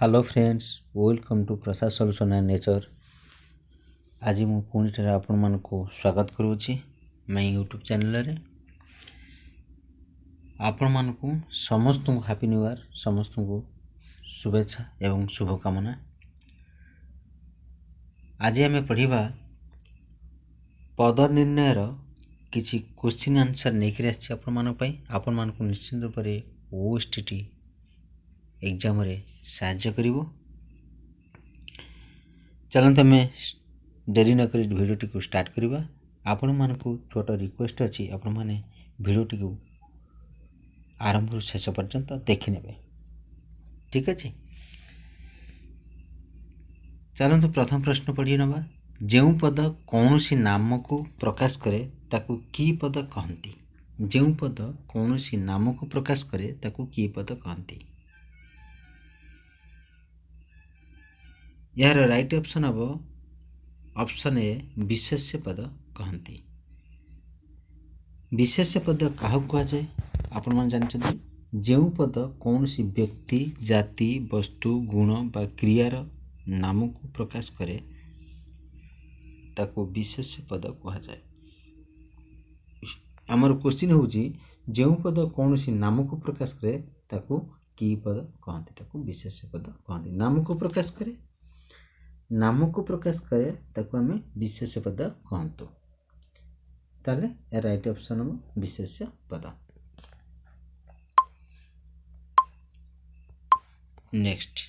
Hello friends, welcome to Prasad solution and nature. आज मु पुणी थे आपण मानक स्वागत करुच्ची मैं यूट्यूब चैनल रे। आपण मानक समस्त हैप्पी न्यू ईयर, समस्त को शुभेच्छा एवं शुभकामना। आज आम पढ़ा पद निर्णयर किसी क्वेश्चन आंसर नहीं आपण मानक निश्चित रूप से ओएसटीटी एग्जाम रे साहाय्य करिवो। चलते आम डेरी नक भिडियोटी को स्टार्ट करवा। आपण मानक छोट रिक्वेस्ट अच्छी, आपण मैंने भिडियोटी को आरंभ शेष पर्यंत देखने। ठीक अच्छे, चलते प्रथम प्रश्न पढ़ी नवा। जो पद कौन सी नाम को प्रकाश करे ताकू की पद कहती। जो पद कौन सी नाम को प्रकाश करे ताकू की पद कहती। यार राइट ऑप्शन हम ऑप्शन ए विशेष्य पद कहती। विशेष्य पद क्या कह जाए आपण मैंने जानते। जो पद कौन सी व्यक्ति, जाति, वस्तु, गुण बा क्रियार नाम को प्रकाश करे ताको विशेष्य पद कह जाए। आमर क्वेश्चन होची जो पद कौन सी नाम को प्रकाश करे ताको की पद कहती, ताको विशेष्य पद कहती। नाम को प्रकाश करे, नाम को प्रकाश करे ताको आम विशेष्य पद कहतु। ताले राइट ऑप्शन हम विशेष्य पद। नेक्स्ट,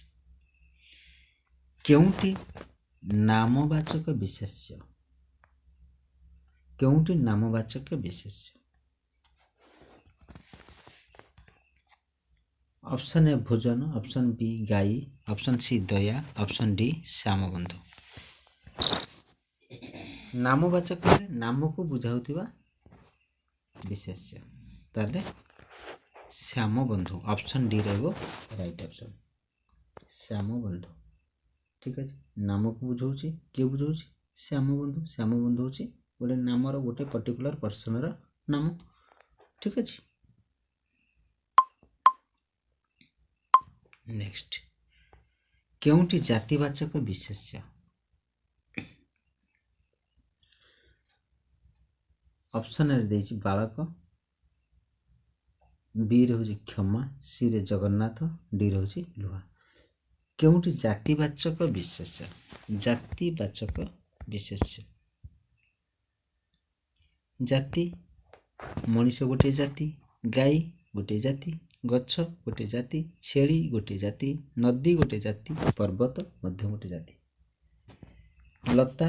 क्योंटी नामवाचक विशेष्य, क्योंटी नामवाचक विशेष्य। ऑप्शन ए भोजन, ऑप्शन बी गाई, ऑप्शन सी दया, ऑप्शन डी श्याम बंधु। नामवाचक नाम को बुझाउथिबा विशेष्य, ताले श्याम बंधु ऑप्शन डी रहबो राइट ऑप्शन, श्याम बंधु। ठीक है, नाम को बुझाउछि के बुझाउछि श्याम बंधु। श्याम बंधु होछि गोटे नामर गोटे पर्टिकुलर पर्सनर नाम। ठीक है। नेक्स्ट, क्योंटी जातिवाचक विशेष्य। ऑप्शन रे देछि बालक, बी रे होछि क्षमा, सी रे जगन्नाथ, डी रे होछि लुहा। क्योंटी जातिवाचक विशेष्य। जातिवाचक विशेष्य, जाति मनीष गोटे जाति, गाई गोटे जाति, गछ गोटे जाति, छेली गोटे जाति, नदी गोटे जाति, पर्वत मध्य गोटे जाति, लता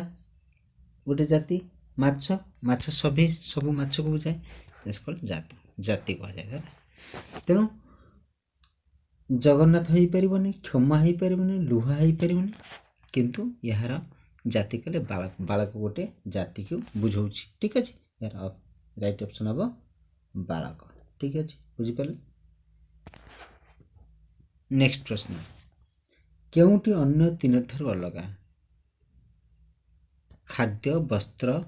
गोटे जाति, माछ माछ सभी सब माछ को बुझाए जाति, जाति कह जाए। तेणु जगन्नाथ हो पारिबनी, क्षमा हो पारिबनी, लुहा हो पारिबनी, किंतु यार जाति कले बालक, बालक गोटे जाति को बुझाउछि। ठीक अछि, यार राइट ऑप्शन हम बालक। ठीक अछि, बुझि पाले। नेक्स्ट प्रश्न, क्योंटी अन्य तीन ठार अलग। खाद्य, वस्त्र,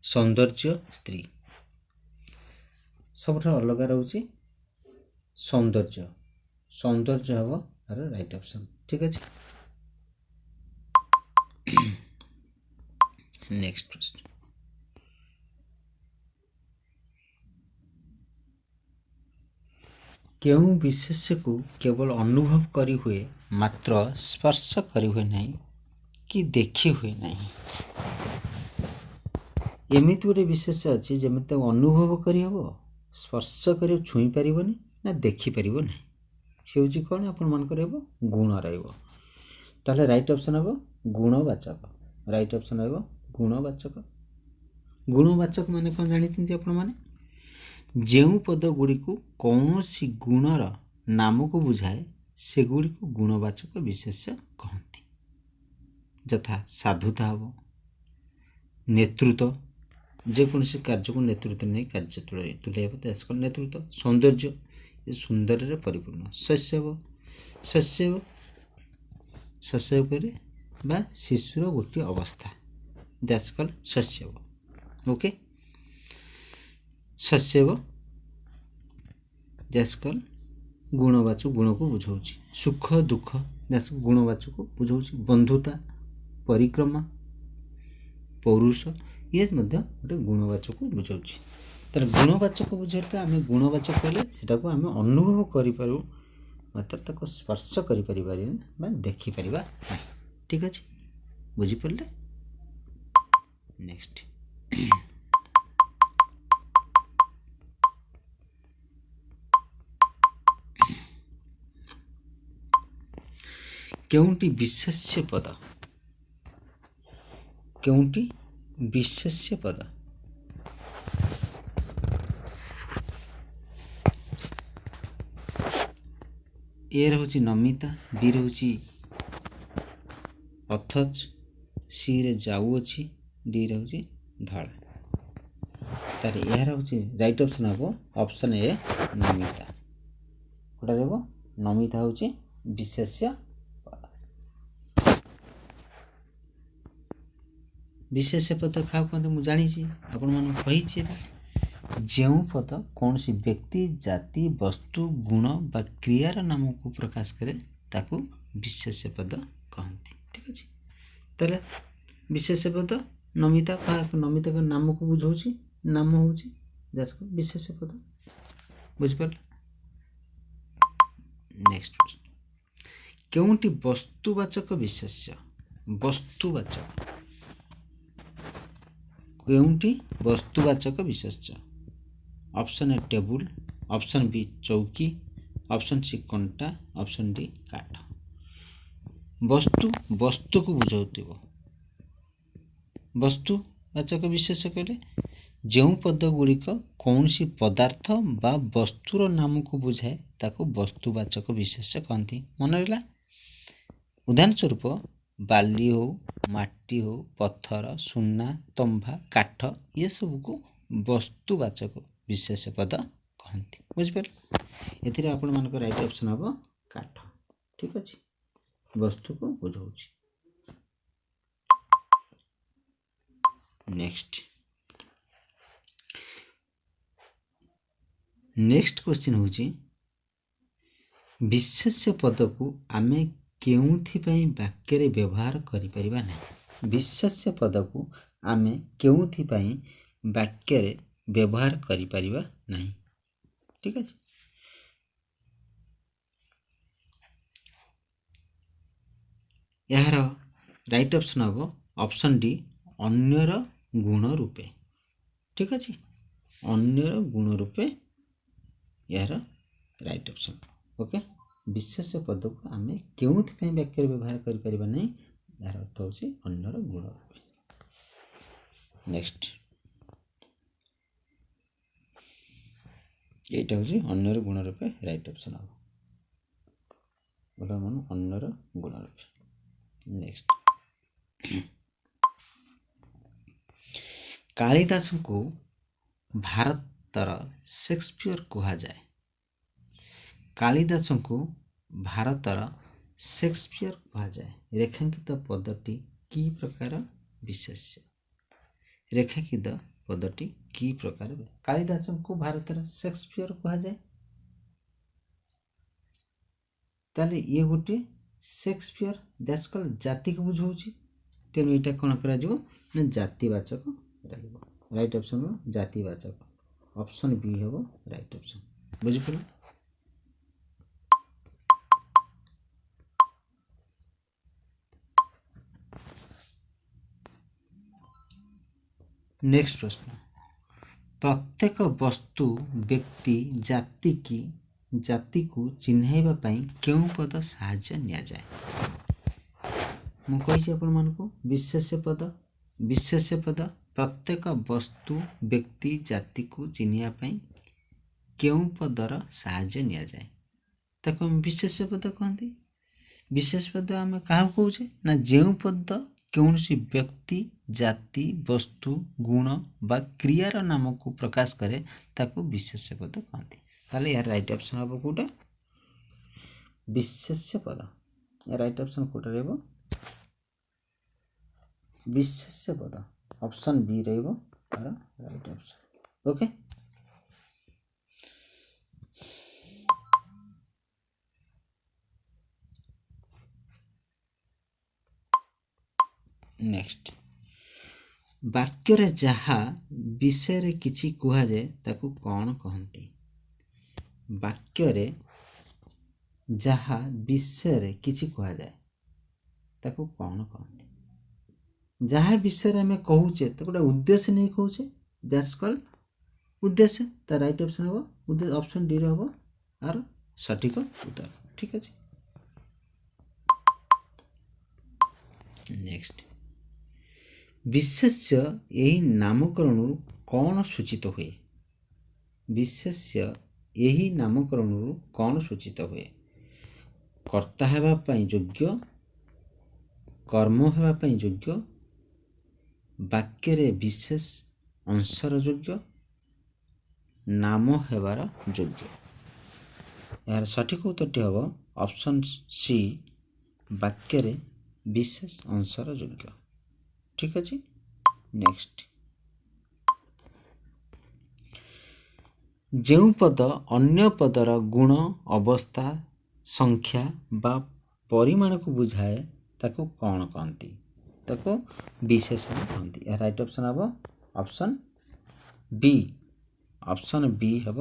सौंदर्य, स्त्री। सब अलग रोचे सौंदर्य। सौंदर्य हम आर राइट ऑप्शन। ठीक है। नेक्स्ट प्रश्न, क्यों विशेष्य को केवल अनुभव करी हुए मात्र स्पर्श करी हुए नहीं कि देखी हुए नहीं। एमिति गोटे विशेष्य अच्छी जमी अनुभव करहब, स्पर्श कर छुई पारनी ना देखी पार ना। से हूँ कौन आपण मानकर गुण रहा। राइट ऑप्शन हम गुणवाचक। राइट ऑप्शन हम गुणवाचक। गुणवाचक माने कौन जानी आपण माने, जो पद गुड़ी को कौन सी गुणर नाम को बुझाए से गुड़ी को गुणवाचक विशेष्य कहती। यथा साधुता हम, नेतृत्व, जेकोसी कार्य को नेतृत्व नहीं कार्य तुले नेतृत्व। सौंदर्य, ये सुंदर रे परिपूर्ण। शैशव, शैशव शैशव करे बा शिशुर गोटे अवस्था, दैट्स कॉल्ड शैशव। ओके, शैशव दैट्स कॉल्ड गुणवाचक गुण को बुझाଉଛି सुख दुख दैट्स गुणवाचक को बुझाଉଛି बंधुता परिक्रमा पौरुष ये मध्य गोटे गुणवाचक को बुझाଉଛି तर गुणवाचक बुझाइले आम गुणवाचक कहले सेटा को आम अनुभव करिपारू मात्र ताको स्पर्श करिपारिबानी बा देखिपारिबा नाही ठीक अछि बुझी पड़ले नेक्स्ट केउंटी विशेष्य पद केउंटी विशेष्य पद ए रहउची नमिता बी रहउची अथच सी रे जाऊ अछि डी रहउची धळ तार ए रहउची राइट ऑप्शन हबो ऑप्शन ए नमिता कोटा रहबो नमिता होउची विशेष्य विशेष पद क्या कहते मुझे जानी आपण मान कही जो पद कौन सी व्यक्ति जाति वस्तु गुण बा क्रियार नाम को प्रकाश करे ताकू विशेष पद कहती ठीक अच्छे ताले विशेष पद नमिता नमिता का नाम को बुझाऊँ नाम हूँ विशेष पद बुझिपार नेक्स्ट प्रश्न केउंटी वस्तुवाचक विशेष्य वस्तुवाचक केउंटी वस्तुवाचक विशेष्य option A table option B चौकी ऑप्शन सी कंटा ऑप्शन डी काठ वस्तु वस्तु को बुझाउथिबो वस्तुवाचक विशेष्य कहले जो पद गुड़िक कौन सी पदार्थ बा वस्तुर नाम को बुझाए ताको वस्तुवाचक विशेष्य कहती मन रहा उदाहरण स्वरूप बाली हो माटी हो पत्थर सुना तंबा काठ ये सब को वस्तुवाचक विशेष पद कहती बुझिपार एथिरे आपण मानक राइट ऑप्शन हम काठ ठीक अच्छे वस्तु को बुझाऊँ नेक्स्ट क्वेश्चन होची विशेष पद को आमे केउथिपाई वाक्य रे व्यवहार करि परिबा नै विशेष पद को आमे केउथिपाई वाक्य रे व्यवहार करि परिबा नै ठीक है यार राइट ऑप्शन हम ऑप्शन डी अन्यर गुण रूपे ठीक अच्छे अन्यर गुण रूपे यार राइट ऑप्शन ओके विशेष पद को आम के वाक्य व्यवहार कर यार अर्थ हूँ अन्यर गुण रूपे नेक्स्ट यहाँ हूँ अन्यर गुण रूपे राइट ऑप्शन हम मन अन्यर गुण रूपे नेक्स्ट कालिदास को भारतर शेक्सपियर कहा जाए कालिदास को भारतर शेक्सपियर कहा जाए रेखांकित पदटी की प्रकार विशेष्य रेखांकित पदटी की प्रकार कालिदास को भारतर शेक्सपियर कहा जाए ताले ये गोटे शेक्सपियर दैट्स कॉल्ड जाति को बुझाऊँ तेणु यहाँ कौन कर जातिवाचक राइट ऑप्शन हो जातिवाचक ऑप्शन बी हम राइट ऑप्शन बुझिपार नेक्स्ट प्रश्न प्रत्येक वस्तु व्यक्ति जाति को चिन्हाइबा पई केउं पद साहाय्य निया जाए मु कहि आपण मान को विशेष पद प्रत्येक वस्तु व्यक्ति जाति को चिन्हिया पई केउं पदर साहाय्य निया जाए ताको विशेष पद कहते विशेष पद आम क्या कहे ना जो पद कौन सी व्यक्ति जाति वस्तु गुण बा क्रियार नाम को प्रकाश करे ताको विशेष पद कहते ताले यार राइट ऑप्शन हम कोटा विशेष पद राइट ऑप्शन कोटा रहबो विशेष पद ऑप्शन बी रहबो तार राइट ऑप्शन ओके नेक्स्ट वाक्य जहा विषय किछि कुहा जाए ताकू कौन कहती वाक्य जहा विषय किछि कुहा जाए ताकू कौन कहती जहा विषय आम कहूचे तो गोटे उद्देश्य नहीं कहूचे दैट्स कॉल्ड उद्देश्य ता राइट ऑप्शन हम ऑप्शन डी हम आर सठिक उत्तर ठीक अच्छे। नेक्स्ट विशेष्य यही नामकरण कौन सूचित हुए विशेष्य यही नामकरण कौन सूचित हुए कर्ता हेबा पई योग्य कर्म हेबा पई योग्य वाक्य रे विशेष अंशर योग्य नाम हेबार योग्य यार सठिक उत्तरटी हम ऑप्शन सी वाक्य रे विशेष अंशर योग्य ठीक अच्छे। नेक्स्ट जो पद अन्य पदर गुण अवस्था संख्या बा परिमाण को बुझाए ताको कौन कहती ताको विशेषण कहती या राइट ऑप्शन हम ऑप्शन बी हम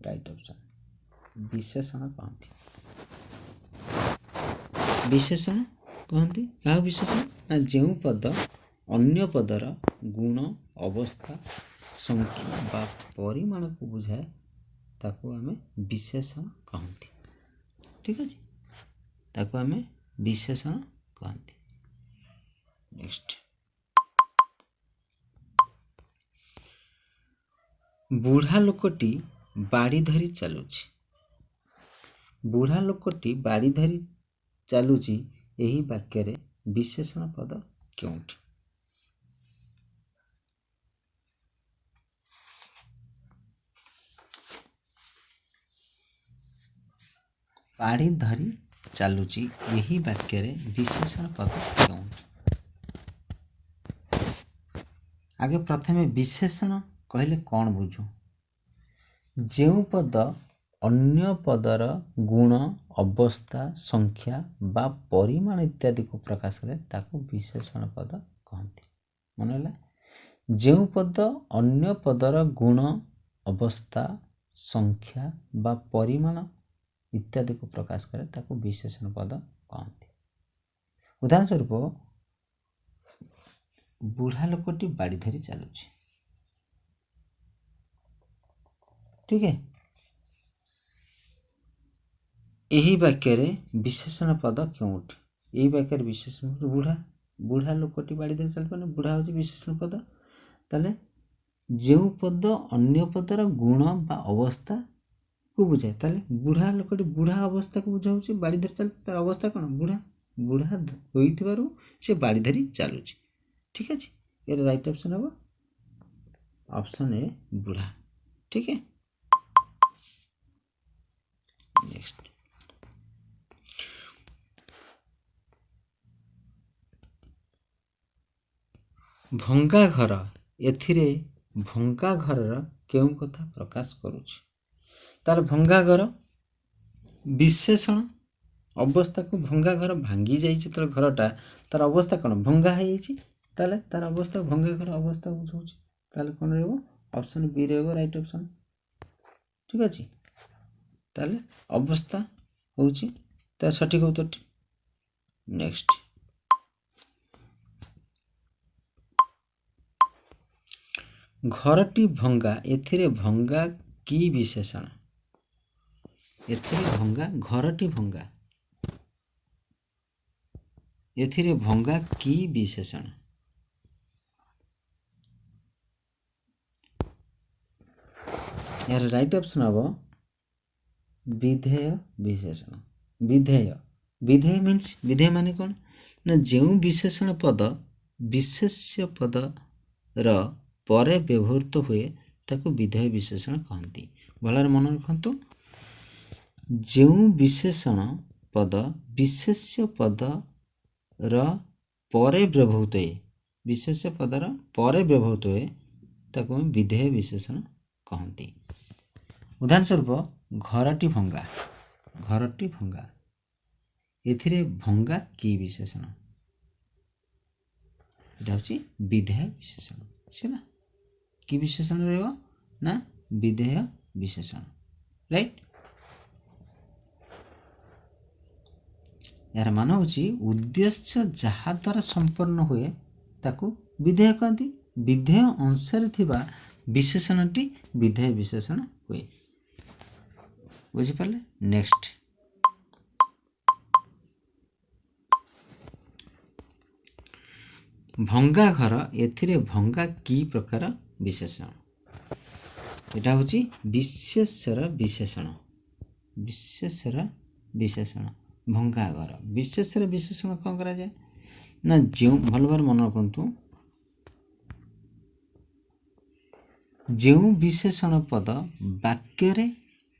राइट ऑप्शन विशेषण कहती विशेषण कहती क्या विशेषण ना जो पद अन्य पदर गुण अवस्था संख्या बा परिमाण को बुझाए ताको आमे विशेषण कहती ठीक अच्छे ताको आमे विशेषण कहती। नेक्स्ट बुढ़ा लोकटी बाड़ी धरी चलुची बुढ़ा लोकटी बाड़ी धरी चलुची यही वाक्य रे विशेषण पद केउठी बाड़ी धरी चलुची यही वाक्य रे विशेषण पद केउठी आगे प्रथमे विशेषण कहले कौन बुझू जो पद अन्य पदर गुण अवस्था संख्या बा परिमाण इत्यादि को प्रकाश करे ताको विशेषण पद कहती मन है जो पद अन्य पदर गुण अवस्था संख्या बा परिमाण इत्यादि को प्रकाश करे ताको विशेषण पद कहती। उदाहरण स्वरूप बुढ़ा लोकटी बाड़ी धरी चलुची ठीक है यही वाक्य रे विशेषण पद क्योंठ यही वाक्य विशेषण बुढ़ा बुढ़ा लोकटी बाड़ी धरी चल पाने बुढ़ा हूँ विशेषण पद ताले जो पद अन्य पदर गुण बा अवस्था को बुझाए ताले बुढ़ा लोकटी बुढ़ा अवस्था को बुझाऊँ बाड़ी धरी चल तार अवस्था कौन बुढ़ा बुढ़ा होइथिबारु से बाड़ी धरी चलुची ठीक अच्छे ये राइट ऑप्शन हम ऑप्शन ए बुढ़ा ठीक है। नेक्स्ट भंगा घर एथिरे भंगा घर केउ कथा प्रकाश करुछि तार भंगा घर विशेषण अवस्था को भंगा घर भांगी जाइए तो घरटा तार अवस्था कौन भंगा हो ताले तार अवस्था भंगा घर अवस्था बुझाऊँ ताले कौन रही ऑप्शन बी रही राइट ऑप्शन ठीक अच्छे ताले अवस्था हूँ तार सठिक उत्तर। नेक्स्ट घरटी भंगा एथिरे भंगा की विशेषण एथिरे भंगा घरटी भंगा एथिरे भंगा की विशेषण यार राइट ऑप्शन हम विधेय विशेषण विधेय विधेय मीन्स विधेय माने कौन ना जो विशेषण पद विशेष्य पद र परे व्यवहृत हुए ताको विधेय विशेषण कहती भलरे मन रखु जो विशेषण पद विशेष्य पद र परे व्यवहृत हुए विशेष्य पदर परे व्यवहृत हुए ताको विधेय विशेषण कहती। उदाहरण स्वरूप घरटी भंगा एथिरे भंगा की विशेषण এটা হচ্ছে বিধেয় বিশেষণ সেনা কি বিশেষণ রহব না বিধেয় বিশেষণ রাইট यार मान हूँ उद्देश्य जहाँ द्वारा संपन्न हुए ताकू विधेय कहती विधेय अंशर थिबा विशेषणटी विधेय विशेषण हुए बुझिपारे नेक्स्ट भंगा घर एथिरे भंगा की प्रकार विशेषण एटा हूँ विशेषर विशेषण विशेषर विशेषण भंगा घर विशेषर विशेषण कौन करा जाए ना जो भल भाव मन रखु जो विशेषण पद वाक्य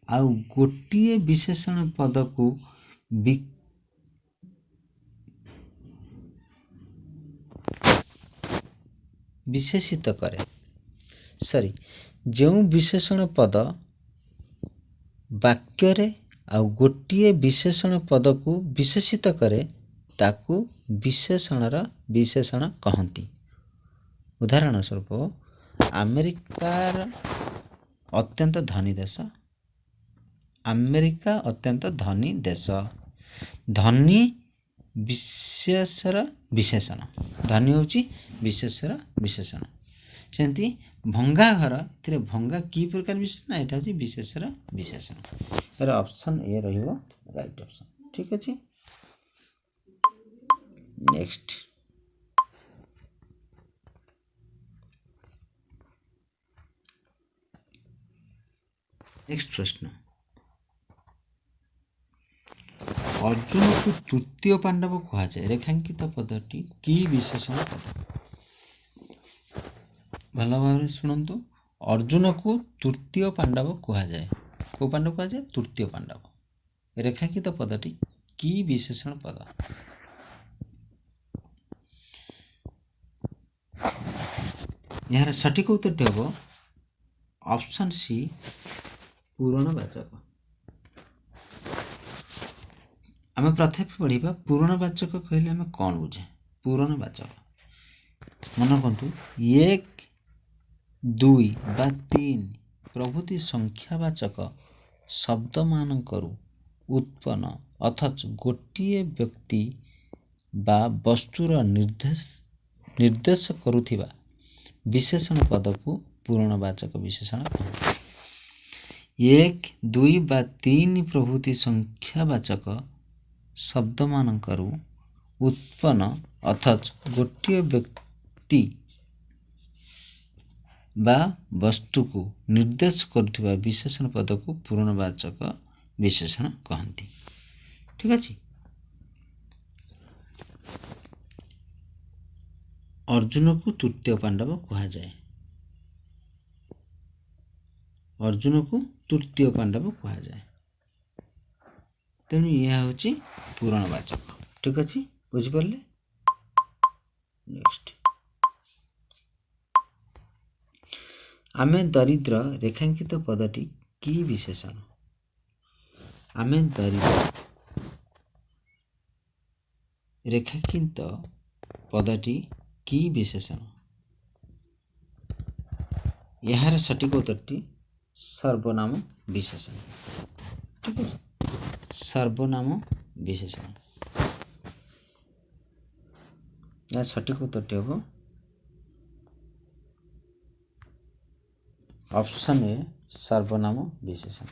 आउ गोटे विशेषण पद को विशेषित करे सॉरी जो विशेषण पद वाक्य आउ गोटे विशेषण पद को विशेषित करे ताकू विशेषणर विशेषण कहती उदाहरण स्वरूप अमेरिकार अत्यंत धनी देश अमेरिका अत्यंत धनी देश धनी विशेषर विशेषण धनी हूँ विशेषर विशेषण सेमती भंगा घर ए भंगा की प्रकार विशेषण यहाँ हूँ विशेषर विशेषण यार ऑप्शन ए रहिबो राइट ऑप्शन ठीक अच्छे नेक्स्ट प्रश्न अर्जुन को तृतीय पांडव कह जाए रेखांकित पदटी की विशेषण पद भल भाव शुणु अर्जुन को तृतीय पांडव कह जाए को पांडव कह जाए तृतीय पांडव रेखांकित पदटी की विशेषण पद यार सठिक उत्तर हम ऑप्शन सी पूरणवाचक आम प्रथम पढ़ा पूरणवाचक कहले आम कौन बुझे पूरणवाचक मन रखु एक दुई बा तीन प्रभृति संख्यावाचक शब्द मानकरू उत्पन्न अथच गोटे व्यक्ति बा वस्तुर निर्देश करुथिबा विशेषण पद को पूरणवाचक विशेषण एक दुई बा तीन प्रभृति संख्यावाचक शब्द मानकरू उत्पन्न अथच गोटे व्यक्ति बा वस्तु को निर्देश करुथिबा विशेषण पद को पूरणवाचक विशेषण कहती ठीक अच्छे अर्जुन को तृतीय पांडव कह जाए अर्जुन को तृतीय पांडव कह जाए तेणु यह हूँ पूरणवाचक ठीक अच्छे बुझिपारे नेक्स्ट आमे दरिद्र रेखांकित पदटी की विशेषण आमे दरिद्र रेखांकित पदटी की विशेषण यार सठिक उत्तरटी सर्वनाम विशेषण ठीक है सर्वनाम विशेषण या सठिक उत्तरटी हम ऑप्शन ए सर्वनाम विशेषण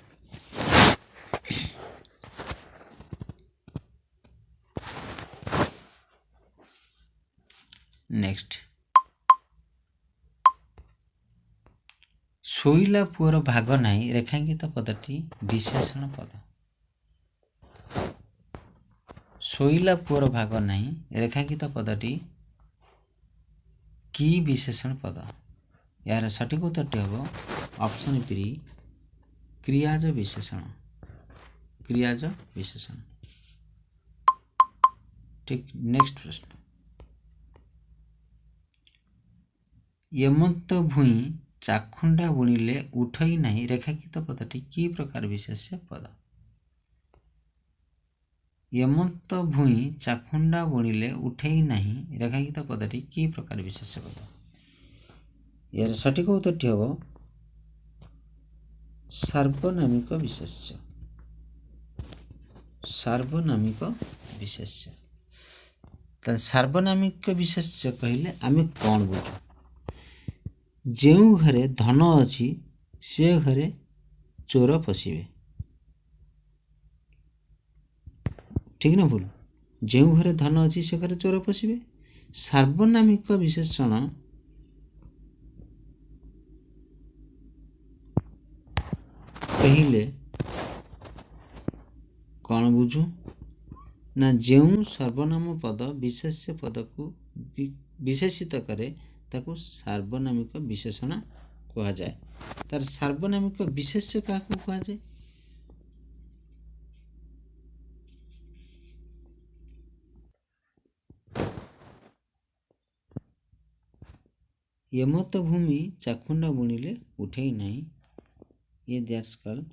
नेक्स्ट शोइला पुअर भाग नहीं रेखांकित पदटी विशेषण पद शोइला पुअर भाग नहीं रेखांकित पदटी की विशेषण पद यार सठिक उत्तरटी हम ऑप्शन बी क्रियाज विशेषण ठीक नेक्स्ट प्रश्न यमंत भूई चाखुंडा बुणिले उठई नहीं रेखांकित पदटी की प्रकार विशेष पद ଏମନ୍ତ ଭୂଇଁ ଚାଖୁଣ୍ଡା ବୁଣିଲେ ଉଠେଇ ନାହିଁ ରେଖାଙ୍କିତ ପଦଟି କି ପ୍ରକାର ବିଶେଷ୍ୟ ପଦ? ଏହାର ସଠିକ ଉତ୍ତରଟି ହେବ ସାର୍ବନାମିକ ବିଶେଷ୍ୟ। ସାର୍ବନାମିକ ବିଶେଷ୍ୟ। ତାହେଲେ ସାର୍ବନାମିକ ବିଶେଷ୍ୟ କହିଲେ ଆମେ କ'ଣ ବୁଝୁ? ଯେଉଁ ଘରେ ଧନ ଅଛି ସେ ଘରେ ଚୋର ପଶିବେ। ଠିକ ନା ଭୁଲ? ଯେଉଁ ଘରେ ଧନ ଅଛି ସେ ଘରେ ଚୋର ପଶିବେ। ସାର୍ବନାମିକ ବିଶେଷଣ କହିଲେ କ'ଣ ବୁଝୁ? ନା ଯେଉଁ ସର୍ବନାମ ପଦ ବିଶେଷ୍ୟ ପଦକୁ ବିଶେଷିତ କରେ ତାକୁ ସାର୍ବନାମିକ ବିଶେଷଣ କୁହାଯାଏ। ତାର ସାର୍ବନାମିକ ବିଶେଷ୍ୟ କାହାକୁ କୁହାଯାଏ? ଏମତ ଭୂମି ଚାଖୁଣ୍ଡା ବୁଣିଲେ ଉଠେଇ ନାହିଁ, ଏ ଦ୍ୟାଟ୍ସ କଲ୍ଡ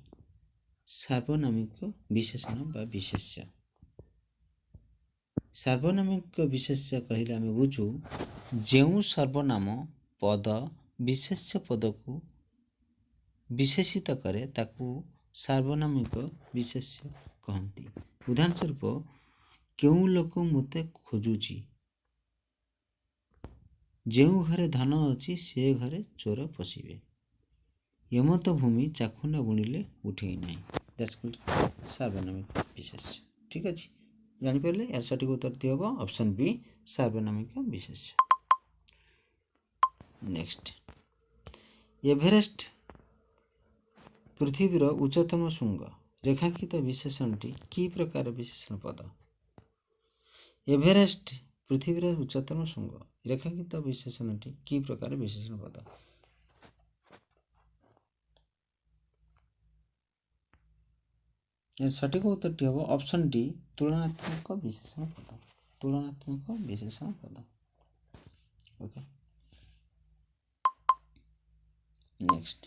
ସାର୍ବନାମିକ ବିଶେଷଣ ବା ବିଶେଷ୍ୟ। ସାର୍ବନାମିକ ବିଶେଷ୍ୟ କହିଲେ ଆମେ ବୁଝୁ ଯେଉଁ ସର୍ବନାମ ପଦ ବିଶେଷ୍ୟ ପଦକୁ ବିଶେଷିତ କରେ ତାକୁ ସାର୍ବନାମିକ ବିଶେଷ୍ୟ କହନ୍ତି। ଉଦାହରଣ ସ୍ୱରୂପ, କେଉଁ ଲୋକ ମୋତେ ଖୋଜୁଛି? ଯେଉଁ ଘରେ ଧନ ଅଛି ସେ ଘରେ ଚୋର ପଶିବେ। ଏମତ ଭୂମି ଚାଖୁଣ୍ଡା ବୁଣିଲେ ଉଠେଇ ନାହିଁ, ଦ୍ୟାଟ୍ସ କଲ୍ଡ ସାର୍ବନାମିକ ବିଶେଷ୍ୟ। ଠିକ ଅଛି, ଜାଣିପାରିଲେ? ଏହାର ସଠିକ ଉତ୍ତରଟି ହେବ ଅପସନ୍ ବି, ସାର୍ବନାମିକ ବିଶେଷ୍ୟ। ନେକ୍ସଟ, ଏଭରେଷ୍ଟ ପୃଥିବୀର ଉଚ୍ଚତମ ଶୃଙ୍ଗ ରେଖାଙ୍କିତ ବିଶେଷଣଟି କି ପ୍ରକାର ବିଶେଷଣ ପଦ? ଏଭରେଷ୍ଟ ପୃଥିବୀର ଉଚ୍ଚତମ ଶୃଙ୍ଗ ରେଖାଙ୍କିତ ବିଶେଷଣଟି କି ପ୍ରକାର ବିଶେଷଣ ପଦ? ସଠିକ ଉତ୍ତରଟି ହେବ ଅପସନ୍ ଡି, ତୁଳନାତ୍ମକ ବିଶେଷଣ ପଦ। ତୁଳନାତ୍ମକ ବିଶେଷଣ ପଦ। ଓକେ, ନେକ୍ସଟ,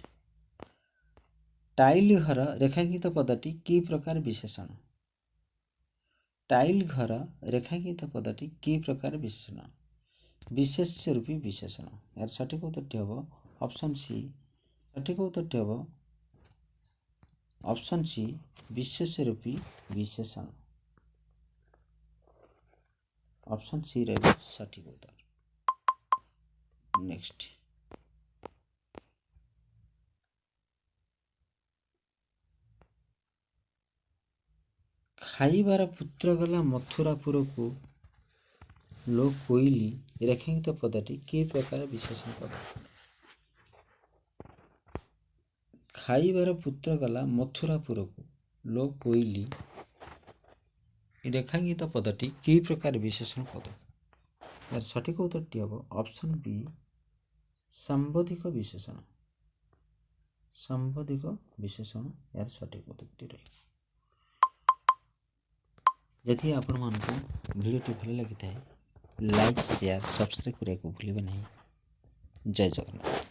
ଟାଇଲ ଘର ରେଖାଙ୍କିତ ପଦଟି କି ପ୍ରକାର ବିଶେଷଣ? ଟାଇଲ ଘର ରେଖାଙ୍କିତ ପଦଟି କି ପ୍ରକାର ବିଶେଷଣ? ବିଶେଷ୍ୟ ରୂପୀ ବିଶେଷଣ। ଏହାର ସଠିକ ଉତ୍ତରଟି ହେବ ଅପସନ୍ ସି। ସଠିକ ଉତ୍ତରଟି ହେବ ଅପସନ୍ ସି, ବିଶେଷ୍ୟ ରୂପୀ ବିଶେଷଣ। ଅପସନ୍ ସି ରହିବ ସଠିକ ଉତ୍ତର। ନେକ୍ସଟ, ଖାଇବାର ପୁତ୍ର ଗଲା ମଥୁରାପୁରକୁ ଲୋ କୋଇଲି ରେଖାଙ୍କିତ ପଦଟି କି ପ୍ରକାର ବିଶେଷଣ ପଦ? ଖାଇବାର ପୁତ୍ର ଗଲା ମଥୁରାପୁରକୁ ଲୋ କୋଇଲି ରେଖାଙ୍କିତ ପଦଟି କି ପ୍ରକାର ବିଶେଷଣ ପଦ? ଏହାର ସଠିକ ଉତ୍ତରଟି ହେବ ଅପସନ୍ ବି, ସାମ୍ବଧିକ ବିଶେଷଣ। ସାମ୍ବଧିକ ବିଶେଷଣ ଏହାର ସଠିକ ଉତ୍ତରଟି ରହିବ। ଯଦି ଆପଣମାନଙ୍କୁ ଭିଡ଼ିଓଟି ଭଲ ଲାଗିଥାଏ, ଲାଇକ୍, ସେୟାର, ସବସ୍କ୍ରାଇବ୍ କରିବାକୁ ଭୁଲିବେ ନାହିଁ। ଜୟ ଜଗନ୍ନାଥ।